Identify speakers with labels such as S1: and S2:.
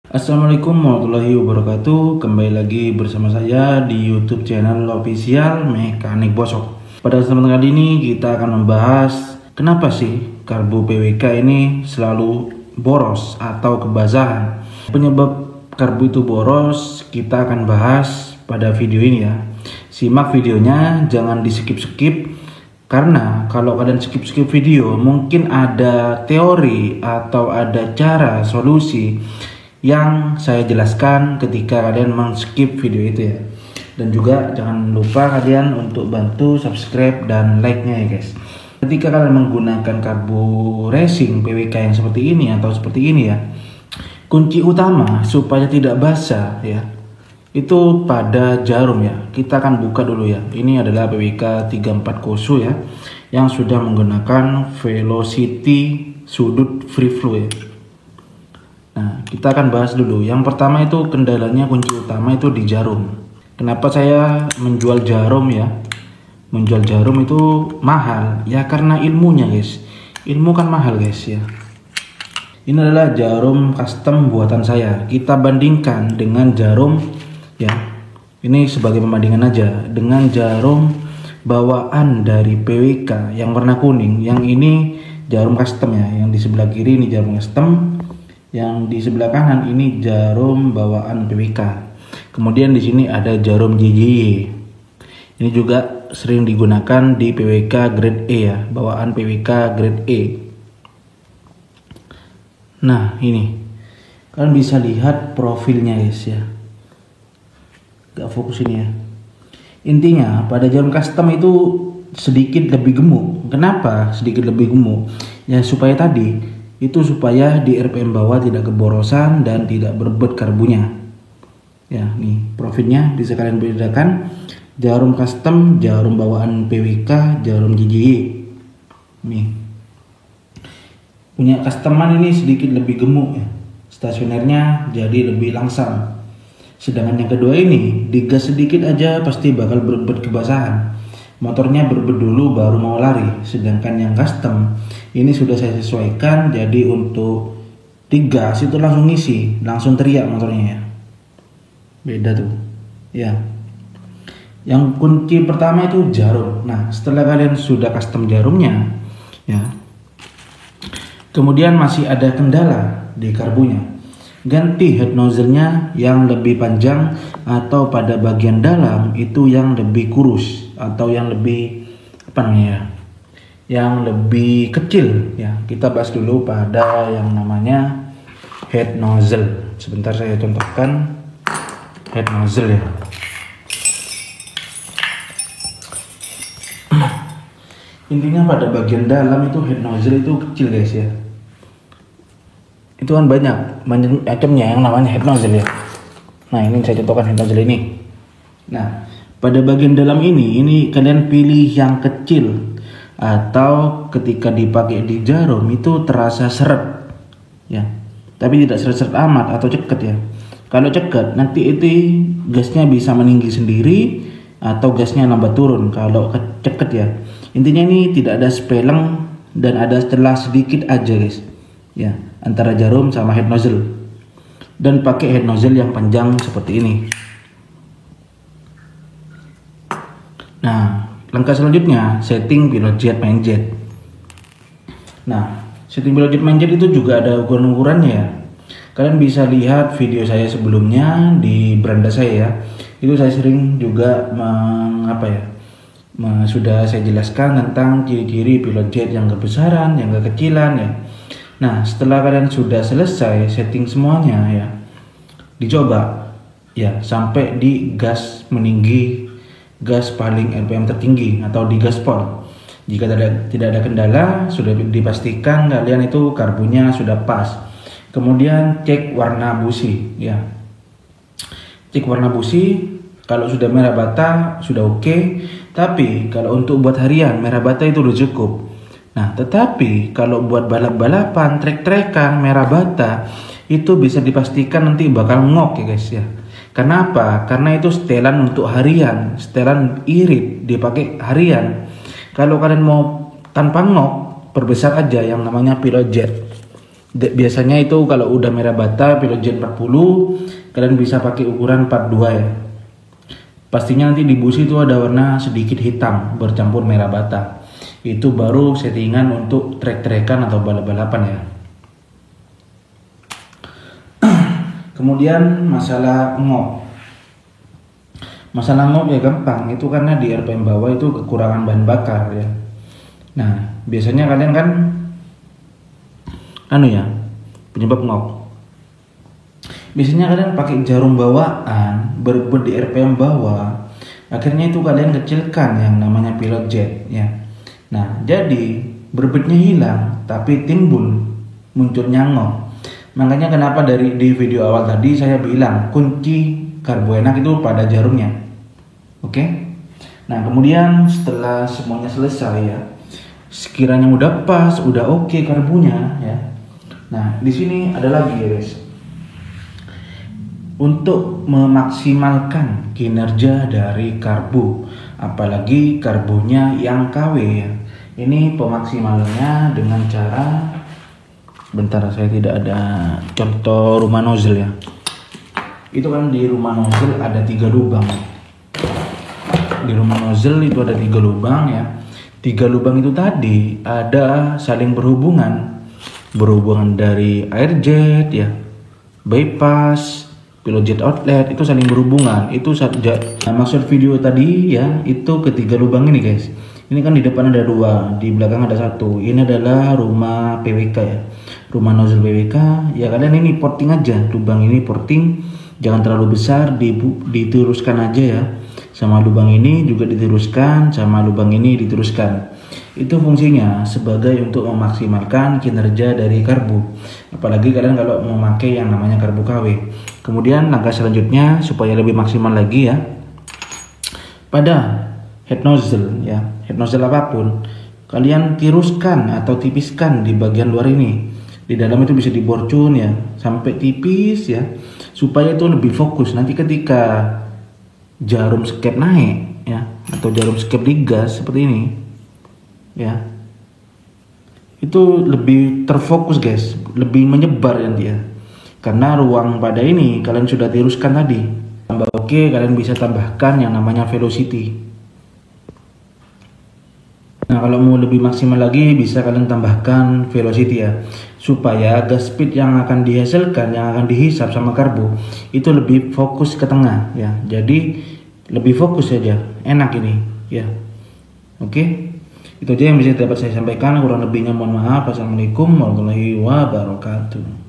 S1: Assalamualaikum warahmatullahi wabarakatuh. Kembali lagi bersama saya di YouTube channel official Mekanik Bosok. Pada kesempatan kali ini kita akan membahas kenapa sih karbu PWK ini selalu boros atau kebasahan. Penyebab karbu itu boros kita akan bahas pada video ini ya. Simak videonya, jangan di skip-skip. Karena kalau kalian skip-skip video, mungkin ada teori atau ada cara solusi yang saya jelaskan ketika kalian men-skip video itu ya. Dan juga jangan lupa kalian untuk bantu subscribe dan like-nya ya guys. Ketika kalian menggunakan karbu racing PWK yang seperti ini atau seperti ini ya, kunci utama supaya tidak basah ya, itu pada jarum ya. Kita akan buka dulu ya. Ini adalah PWK 34 Koso ya, yang sudah menggunakan velocity sudut free flow ya. Nah, kita akan bahas dulu. Yang pertama itu kendalanya, kunci utama itu di jarum. Kenapa saya menjual jarum ya? Menjual jarum itu mahal ya, karena ilmunya guys. Ilmu kan mahal guys ya. Ini adalah jarum custom buatan saya. Kita bandingkan dengan jarum ya. Ini sebagai pembandingan aja dengan jarum bawaan dari PWK yang warna kuning. Yang ini jarum custom ya. Yang di sebelah kiri ini jarum custom. Yang di sebelah kanan ini jarum bawaan PWK. Kemudian di sini ada jarum JJY. Ini juga sering digunakan di PWK grade E ya, bawaan PWK grade E. Nah, ini kalian bisa lihat profilnya guys ya. Gak fokus ini ya. Intinya pada jarum custom itu sedikit lebih gemuk. Kenapa sedikit lebih gemuk? Ya supaya tadi itu supaya di RPM bawah tidak keborosan dan tidak berebut karbunya ya. Nih profilnya bisa kalian bedakan, jarum custom, jarum bawaan PWK, jarum JJY. Nih punya customan ini sedikit lebih gemuk ya, stasionernya jadi lebih langsam. Sedangkan yang kedua ini digas sedikit aja pasti bakal berebut kebasahan, motornya berebut dulu baru mau lari. Sedangkan yang custom ini sudah saya sesuaikan, jadi untuk digas itu langsung ngisi, langsung teriak motornya ya. Beda tuh ya. Yang kunci pertama itu jarum. Nah setelah kalian sudah custom jarumnya ya, kemudian masih ada kendala di karbunya. Ganti head nozzle-nya yang lebih panjang atau pada bagian dalam itu yang lebih kurus atau yang lebih apa namanya ya, yang lebih kecil ya. Kita bahas dulu pada yang namanya head nozzle. Sebentar saya contohkan head nozzle ya. Intinya pada bagian dalam itu head nozzle itu kecil guys ya. Itu kan banyak macamnya yang namanya head nozzle ya. Nah ini saya contohkan head nozzle ini. Nah pada bagian dalam ini kalian pilih yang kecil, atau ketika dipakai di jarum itu terasa seret ya, tapi tidak seret-seret amat atau ceket ya. Kalau ceket nanti itu gasnya bisa meninggi sendiri atau gasnya lambat turun kalau ceket ya. Intinya ini tidak ada speleng dan ada celah sedikit aja guys ya, antara jarum sama head nozzle. Dan pakai head nozzle yang panjang seperti ini. Nah langkah selanjutnya setting pilot jet main jet. Nah setting pilot jet main jet itu juga ada ukuran-ukurannya ya. Kalian bisa lihat video saya sebelumnya di beranda saya ya. Itu saya sering juga sudah saya jelaskan tentang ciri-ciri pilot jet yang kebesaran, yang kekecilan ya. Nah setelah kalian sudah selesai setting semuanya ya, dicoba ya sampai di gas meninggi, gas paling RPM tertinggi atau di gaspol. Jika tidak ada kendala, sudah dipastikan kalian itu karbunya sudah pas. Kemudian cek warna busi ya. Cek warna busi, kalau sudah merah bata sudah oke. Tapi kalau untuk buat harian merah bata itu udah cukup. Nah tetapi kalau buat balap-balapan, trek-trekan merah bata itu bisa dipastikan nanti bakal ngok ya guys ya. Kenapa? Karena itu setelan untuk harian, setelan irit dipakai harian. Kalau kalian mau tanpa ngok, perbesar aja yang namanya pilot jet. Biasanya itu kalau udah merah bata Pilojet 40, kalian bisa pakai ukuran 42 ya. Pastinya nanti di busi itu ada warna sedikit hitam bercampur merah bata. Itu baru settingan untuk trek-trekan atau balap-balapan ya. Kemudian masalah ngop. Masalah ngop ya gampang, itu karena di RPM bawah itu kekurangan bahan bakar ya. Nah, biasanya kalian kan penyebab ngop. Biasanya kalian pakai jarum bawaan, berbet di RPM bawah, akhirnya itu kalian kecilkan yang namanya pilot jet ya. Nah, jadi berbetnya hilang, tapi munculnya ngop. Makanya kenapa di video awal tadi saya bilang kunci karbo enak itu pada jarumnya. Oke? Nah, kemudian setelah semuanya selesai ya, sekiranya udah pas, udah oke karbunya ya. Nah, di sini ada lagi guys. Untuk memaksimalkan kinerja dari karbu, apalagi karbunya yang KW ya. Ini pemaksimalannya dengan cara, bentar saya tidak ada contoh rumah nozzle ya. Itu kan di rumah nozzle ada 3 lubang. Di rumah nozzle itu ada 3 lubang ya. 3 lubang itu tadi ada saling berhubungan dari air jet ya, bypass, pilot jet outlet, itu saling berhubungan. Itu maksud video tadi ya, itu ketiga lubang ini guys. Ini kan di depan ada 2, di belakang ada 1. Ini adalah rumah PWK ya, rumah nozzle PWK ya. Kalian ini porting aja, lubang ini porting, jangan terlalu besar, diteruskan aja ya. Sama lubang ini juga diteruskan, sama lubang ini diteruskan. Itu fungsinya sebagai untuk memaksimalkan kinerja dari karbu, apalagi kalian kalau memakai yang namanya karbu KW. Kemudian langkah selanjutnya supaya lebih maksimal lagi ya, pada head nozzle ya, head nozzle apapun, kalian tiruskan atau tipiskan di bagian luar ini. Di dalam itu bisa diborcun ya, sampai tipis ya, supaya itu lebih fokus. Nanti ketika jarum skep naik ya, atau jarum skep digas seperti ini ya, itu lebih terfokus guys, lebih menyebar nanti ya, karena ruang pada ini kalian sudah tiruskan tadi. Tambah oke, kalian bisa tambahkan yang namanya velocity. Nah, kalau mau lebih maksimal lagi bisa kalian tambahkan velocity ya, supaya gas speed yang akan dihasilkan, yang akan dihisap sama karbu itu lebih fokus ke tengah ya. Jadi lebih fokus saja, enak ini ya. Oke, itu aja yang bisa dapat saya sampaikan. Kurang lebihnya mohon maaf. Assalamualaikum warahmatullahi wabarakatuh.